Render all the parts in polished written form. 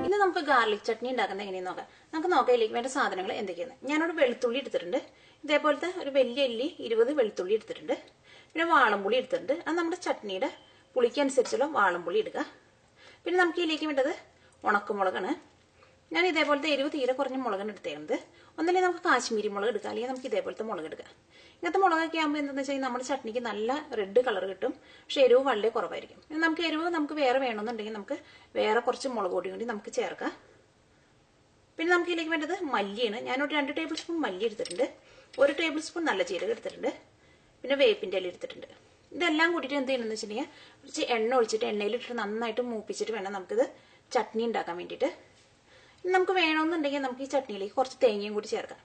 ഇന്ന് നമുക്ക് ഗാർലിക് ചട്നി ഉണ്ടാക്കുന്നത് എങ്ങനെയെന്ന് നോക്കാം. നമുക്ക് നോക്കാം ഇതിലേക്ക് വേണ്ട സാധനങ്ങൾ എന്തൊക്കെയാണ്. ഞാനൊരു വെളുത്തുള്ളി എടുത്തിട്ടുണ്ട്. ഇതേപോലത്തെ ഒരു വലിയ അല്ലി 20 വെളുത്തുള്ളി എടുത്തിട്ടുണ്ട്. പിന്നെ വാളംപുളി എടുത്തിട്ടുണ്ട്. അത് നമ്മുടെ ചട്നിയുടെ പുളിക്കനുസരിച്ചുള്ള വാളംപുളി എടുക്കുക. പിന്നെ നമുക്ക് ഇതിലേക്ക് വേണ്ടത് ഉണക്കമുളകാണ്. ഞാൻ ഇതേപോലത്തെ എരിവ് തീരെ കുറഞ്ഞ മുളകാണ് എടുത്തേക്കുന്നത്. ഒന്നല്ലെങ്കിൽ നമുക്ക് കാശ്മീരി മുളക് എടുക്കാം, അല്ലെങ്കിൽ നമുക്ക് ഇതേപോലത്തെ മുളക് എടുക്കാം. ഇങ്ങനത്തെ മുളകൊക്കെ ആകുമ്പോൾ എന്താണെന്ന് വെച്ചാൽ നമ്മുടെ ചട്നിക്ക് നല്ല റെഡ് കളർ കിട്ടും. പക്ഷെ എരിവ് വളരെ കുറവായിരിക്കും. നമുക്ക് എരിവ് നമുക്ക് വേറെ വേണമെന്നുണ്ടെങ്കിൽ നമുക്ക് വേറെ കുറച്ച് മുളക് പൊടി കൂടി നമുക്ക് ചേർക്കാം. പിന്നെ നമുക്ക് ഇതിലേക്ക് വേണ്ടത് മല്ലിയാണ്. ഞാനൊരു 2 ടേബിൾ സ്പൂൺ മല്ലി എടുത്തിട്ടുണ്ട്. 1 ടേബിൾ സ്പൂൺ നല്ല ജീരകം എടുത്തിട്ടുണ്ട്. പിന്നെ വേപ്പിൻ്റെ ഇല എടുത്തിട്ടുണ്ട്. ഇതെല്ലാം കൂട്ടിയിട്ട് എന്ത് ചെയ്യണമെന്ന് വെച്ചിട്ടുണ്ടെങ്കിൽ കുറച്ച് എണ്ണ ഒഴിച്ചിട്ട് എണ്ണയിലിട്ട് നന്നായിട്ട് മൂപ്പിച്ചിട്ട് വേണം നമുക്കിത് ചട്നി ഉണ്ടാക്കാൻ വേണ്ടിയിട്ട്. നമുക്ക് വേണമെന്നുണ്ടെങ്കിൽ നമുക്ക് ഈ ചട്നിയിലേക്ക് കുറച്ച് തേങ്ങയും കൂടി ചേർക്കാം.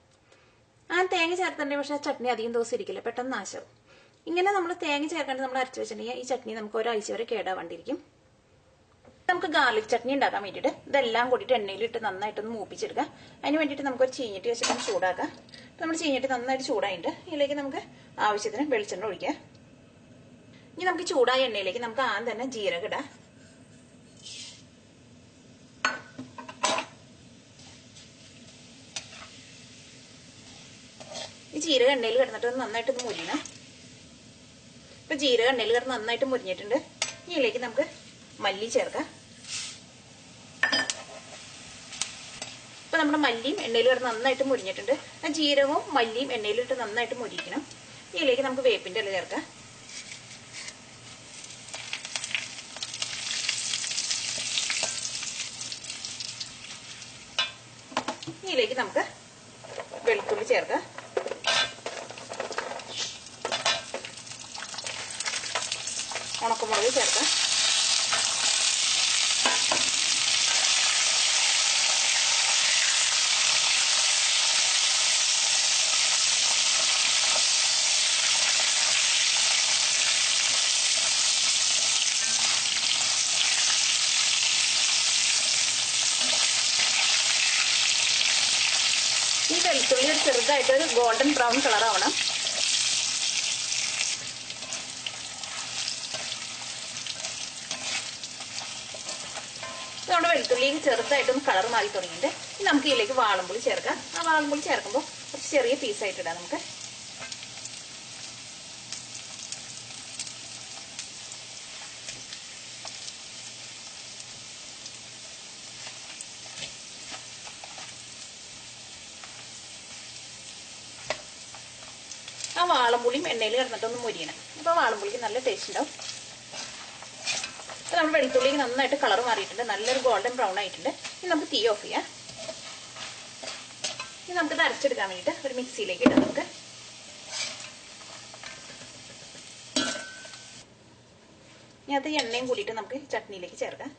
ആ തേങ്ങ ചേർത്തിട്ടുണ്ടെങ്കിൽ പക്ഷേ ആ ചട്നി അധികം ദിവസം ഇരിക്കില്ല, പെട്ടെന്ന് നാശവും. ഇങ്ങനെ നമ്മൾ തേങ്ങ ചേർക്കാണ്ട് നമ്മൾ അരച്ച് വെച്ചിട്ടുണ്ടെങ്കിൽ ഈ ചട്നി നമുക്ക് ഒരാഴ്ച വരെ കേടാവാണ്ടിരിക്കും. നമുക്ക് ഗാർലിക് ചട്നി ഉണ്ടാക്കാൻ വേണ്ടിയിട്ട് ഇതെല്ലാം കൂടിയിട്ട് എണ്ണയിലിട്ട് നന്നായിട്ടൊന്ന് മൂപ്പിച്ചെടുക്കാം. അതിന് വേണ്ടിയിട്ട് നമുക്കൊരു ചീഞ്ഞിട്ട് വെച്ചിട്ട് ചൂടാക്കാം. നമ്മൾ ചീഞ്ഞിട്ട് നന്നായിട്ട് ചൂടായിട്ട് ഇതിലേക്ക് നമുക്ക് ആവശ്യത്തിന് വെളിച്ചെണ്ണ ഒഴിക്കാം. ഇനി നമുക്ക് ചൂടായ എണ്ണയിലേക്ക് നമുക്ക് ആദ്യം തന്നെ ജീരകം ഇടാം. ഈ ജീരക എണ്ണയിൽ കിടന്നിട്ട് നന്നായിട്ട് മുരിയണം. ഇപ്പൊ ജീരക എണ്ണയിൽ കിടന്ന് നന്നായിട്ട് മുരിഞ്ഞിട്ടുണ്ട്. ഇതിലേക്ക് നമുക്ക് മല്ലി ചേർക്കാം. ഇപ്പൊ നമ്മുടെ മല്ലിയും എണ്ണയിൽ കിടന്ന് നന്നായിട്ട് മുരിഞ്ഞിട്ടുണ്ട്. ആ ജീരകവും മല്ലിയും എണ്ണയിലിട്ട് നന്നായിട്ട് മുരിക്കണം. ഇതിലേക്ക് നമുക്ക് വേപ്പിന്റെ ഇല ചേർക്കാം. ഇതിലേക്ക് നമുക്ക് വെളുത്തുള്ളി ചേർക്കാം. ഉണക്കമുളക് ചേർക്കാം. ഈ വെളുത്തുള്ളി ഒരു ചെറുതായിട്ട് ഒരു ഗോൾഡൻ ബ്രൗൺ കളർ ആവണം. നമ്മുടെ വെളുത്തുള്ളി ചെറുതായിട്ടൊന്ന് കളർ മാറി തുടങ്ങിയിട്ട് നമുക്ക് ഇതിലേക്ക് വാളംപുളി ചേർക്കാം. ആ വാളംപുളി ചേർക്കുമ്പോൾ കുറച്ച് ചെറിയ പീസായിട്ട് ഇടാം നമുക്ക്. ആ വാളംപുളിയും എണ്ണയിൽ കിടന്നിട്ടൊന്ന് മുരിയണം. അപ്പോൾ വാളംപുളിക്ക് നല്ല ടേസ്റ്റ് ഉണ്ടാവും. നമ്മൾ വെളുത്തുള്ളിക്ക് നന്നായിട്ട് കളർ മാറിയിട്ടുണ്ട്, നല്ലൊരു ഗോൾഡൻ ബ്രൗൺ ആയിട്ടുണ്ട്. ഇനി നമുക്ക് തീ ഓഫ് ചെയ്യാം. ഇനി നമുക്കിത് അരച്ചെടുക്കാൻ വേണ്ടിയിട്ട് ഒരു മിക്സിയിലേക്ക് ഇടാം. നമുക്ക് ഇനി അത് എണ്ണയും കൂടിയിട്ട് നമുക്ക് ചട്നിയിലേക്ക് ചേർക്കാം.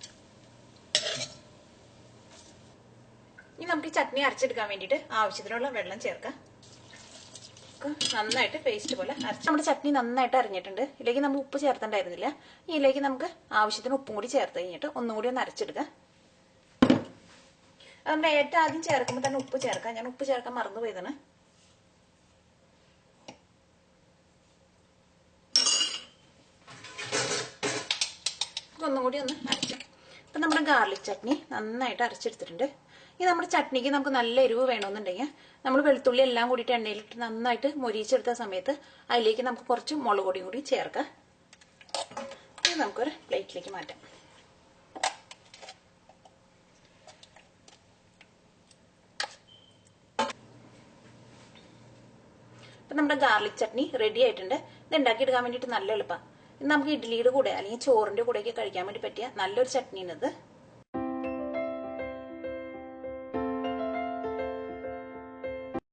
ഇനി നമുക്ക് ഈ ചട്നി അരച്ചെടുക്കാൻ വേണ്ടിയിട്ട് ആവശ്യത്തിനുള്ള വെള്ളം ചേർക്കാം. നന്നായിട്ട് പേസ്റ്റ് പോലെ അരച്ച് നമ്മുടെ ചട്നി നന്നായിട്ട് അരഞ്ഞിട്ടുണ്ട്. ഇതിലേക്ക് നമ്മൾ ഉപ്പ് ചേർത്തേണ്ടായിരുന്നില്ല. ഇതിലേക്ക് നമുക്ക് ആവശ്യത്തിന് ഉപ്പും കൂടി ചേർത്ത് കഴിഞ്ഞിട്ട് ഒന്നുകൂടി ഒന്ന് അരച്ചെടുക്കാം. അത് നമ്മൾ ഏറ്റവും ആദ്യം ചേർക്കുമ്പോൾ തന്നെ ഉപ്പ് ചേർക്കാം. ഞാൻ ഉപ്പ് ചേർക്കാൻ മറന്നു പോയതാണ്. ഒന്നും കൂടി ഒന്ന് അരച്ചു. ഇപ്പം നമ്മുടെ ഗാർലിക് ചട്നി നന്നായിട്ട് അരച്ചെടുത്തിട്ടുണ്ട്. ഇനി നമ്മുടെ ചട്നിക്ക് നമുക്ക് നല്ല എരിവ് വേണമെന്നുണ്ടെങ്കിൽ നമ്മൾ വെളുത്തുള്ളി എല്ലാം കൂടിയിട്ട് എണ്ണയിലിട്ട് നന്നായിട്ട് മൊരിച്ചെടുത്ത സമയത്ത് അതിലേക്ക് നമുക്ക് കുറച്ച് മുളക് പൊടിയും കൂടി ചേർക്കാം. ഇത് നമുക്കൊരു പ്ലേറ്റിലേക്ക് മാറ്റാം. അപ്പം നമ്മുടെ ഗാർലിക് ചട്നി റെഡി ആയിട്ടുണ്ട്. ഇത് ഉണ്ടാക്കിയെടുക്കാൻ വേണ്ടിയിട്ട് നല്ല എളുപ്പമാണ്. ഇത് നമുക്ക് ഇഡ്ഡലിയുടെ കൂടെ അല്ലെങ്കിൽ ചോറിന്റെ കൂടെയൊക്കെ കഴിക്കാൻ വേണ്ടി പറ്റിയ നല്ലൊരു ചട്നിയാണിത്.